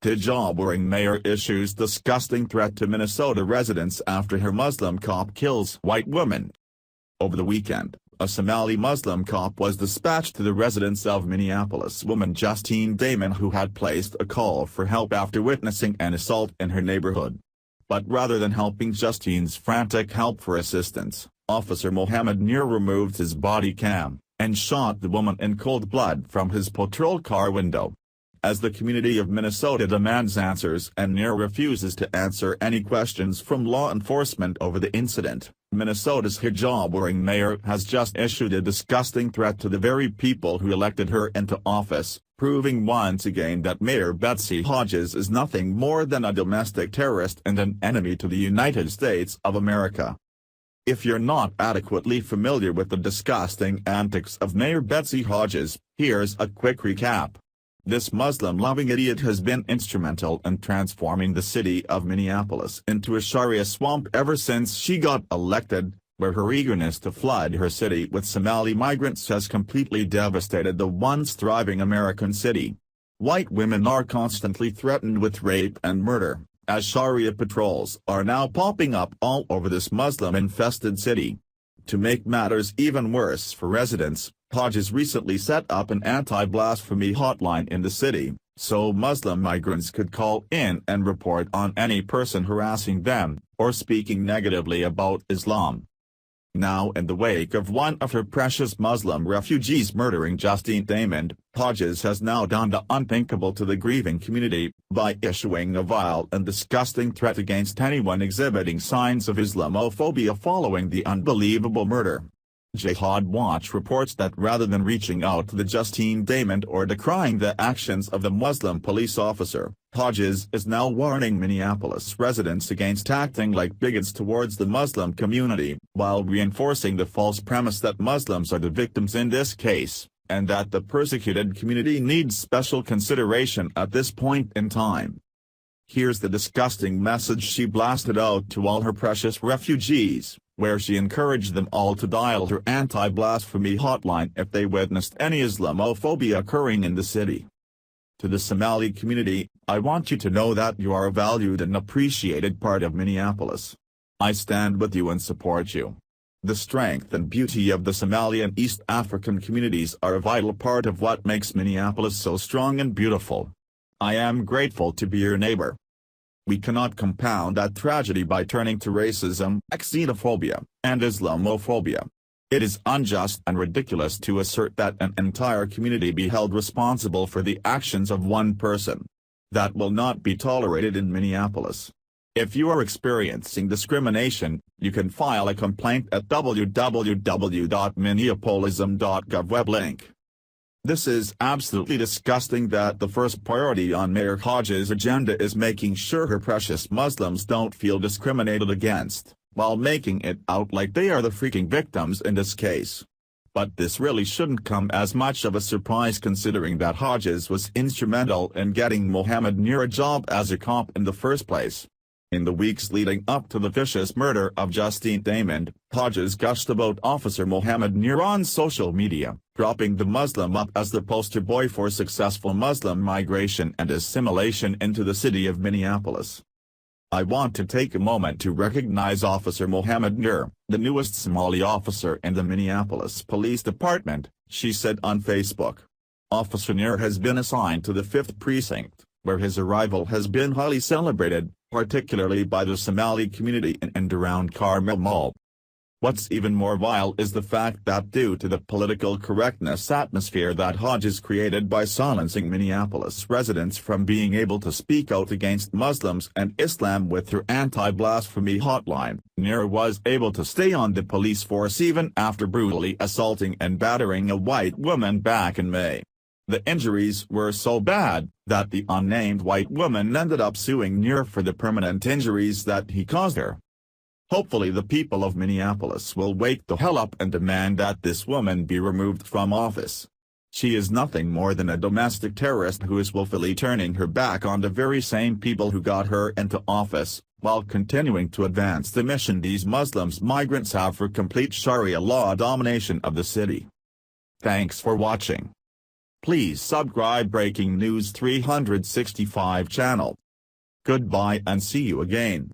Hijab-wearing mayor issues disgusting threat to Minnesota residents after her Muslim cop kills white woman. Over the weekend, a Somali Muslim cop was dispatched to the residence of Minneapolis woman Justine Damon, who had placed a call for help after witnessing an assault in her neighborhood. But rather than helping Justine's frantic help for assistance, Officer Mohammed Nur removed his body cam and shot the woman in cold blood from his patrol car window. As the community of Minnesota demands answers and Nur refuses to answer any questions from law enforcement over the incident, Minnesota's hijab-wearing mayor has just issued a disgusting threat to the very people who elected her into office, proving once again that Mayor Betsy Hodges is nothing more than a domestic terrorist and an enemy to the United States of America. If you're not adequately familiar with the disgusting antics of Mayor Betsy Hodges, here's a quick recap. This Muslim-loving idiot has been instrumental in transforming the city of Minneapolis into a Sharia swamp ever since she got elected, where her eagerness to flood her city with Somali migrants has completely devastated the once thriving American city. White women are constantly threatened with rape and murder, as Sharia patrols are now popping up all over this Muslim-infested city. To make matters even worse for residents, Hodges recently set up an anti-blasphemy hotline in the city, so Muslim migrants could call in and report on any person harassing them, or speaking negatively about Islam. Now, in the wake of one of her precious Muslim refugees murdering Justine Damon, Hodges has now done the unthinkable to the grieving community, by issuing a vile and disgusting threat against anyone exhibiting signs of Islamophobia following the unbelievable murder. Jihad Watch reports that rather than reaching out to the Justine Damon or decrying the actions of the Muslim police officer, Hodges is now warning Minneapolis residents against acting like bigots towards the Muslim community, while reinforcing the false premise that Muslims are the victims in this case, and that the persecuted community needs special consideration at this point in time. Here's the disgusting message she blasted out to all her precious refugees, where she encouraged them all to dial her anti-blasphemy hotline if they witnessed any Islamophobia occurring in the city. To the Somali community, I want you to know that you are a valued and appreciated part of Minneapolis. I stand with you and support you. The strength and beauty of the Somali and East African communities are a vital part of what makes Minneapolis so strong and beautiful. I am grateful to be your neighbor. We cannot compound that tragedy by turning to racism, xenophobia, and Islamophobia. It is unjust and ridiculous to assert that an entire community be held responsible for the actions of one person. That will not be tolerated in Minneapolis. If you are experiencing discrimination, you can file a complaint at www.minneapolism.gov web link. This is absolutely disgusting that the first priority on Mayor Hodges' agenda is making sure her precious Muslims don't feel discriminated against, while making it out like they are the freaking victims in this case. But this really shouldn't come as much of a surprise considering that Hodges was instrumental in getting Mohammed Nur a job as a cop in the first place. In the weeks leading up to the vicious murder of Justine Damon, Hodges gushed about Officer Mohammed Nur on social media, dropping the Muslim up as the poster boy for successful Muslim migration and assimilation into the city of Minneapolis. I want to take a moment to recognize Officer Mohammed Nur, the newest Somali officer in the Minneapolis Police Department, she said on Facebook. Officer Nur has been assigned to the 5th Precinct, where his arrival has been highly celebrated, particularly by the Somali community in and around Carmel Mall. What's even more vile is the fact that due to the political correctness atmosphere that Hodges created by silencing Minneapolis residents from being able to speak out against Muslims and Islam with her anti-blasphemy hotline, Nur was able to stay on the police force even after brutally assaulting and battering a white woman back in May. The injuries were so bad that the unnamed white woman ended up suing Nur for the permanent injuries that he caused her. Hopefully the people of Minneapolis will wake the hell up and demand that this woman be removed from office. She is nothing more than a domestic terrorist who is willfully turning her back on the very same people who got her into office, while continuing to advance the mission these Muslims migrants have for complete Sharia law domination of the city. Thanks for watching. Please subscribe Breaking News 365 channel. Goodbye and see you again.